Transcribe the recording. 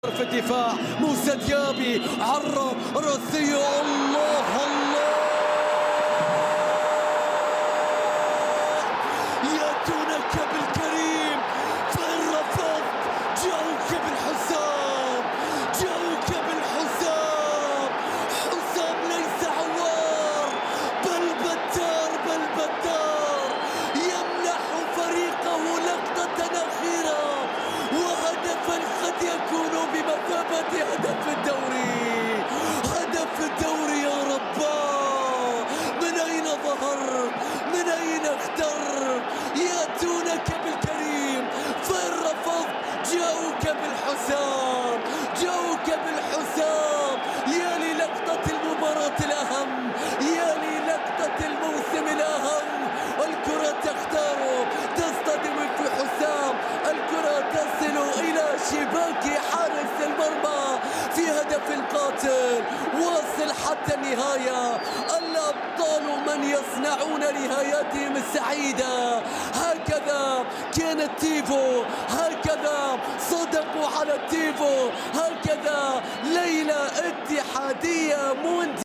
في الدفاع موسى ديابي عرض راسية. الله الله ياتونك بالكريم فإن رفضت جاءوك بالحسام، جاءوك بالحسام. حسام ليس عوار بل بتار، بل بتار يمنح فريقه لقطة أخيرة وهدفا قد يكون بمثابة هدف الدوري. هدف الدوري يا رباه، من أين ظهر؟ من أين اختر؟ يأتونك بالكريم فإن رفضت جاءوك بالحسام، جاءوك بالحسام. يا للقطة المباراة الأهم، يا للقطة الموسم الأهم. الكرة تختار، تصطدم في حسام، الكرة تصل إلى شباك حارس المرمى في هدف قاتل واصل حتى النهاية. الأبطال من يصنعون نهاياتهم السعيدة. هكذا كان التيفو، هكذا صدقوا على التيفو، هكذا ليلة اتحادية مونديال.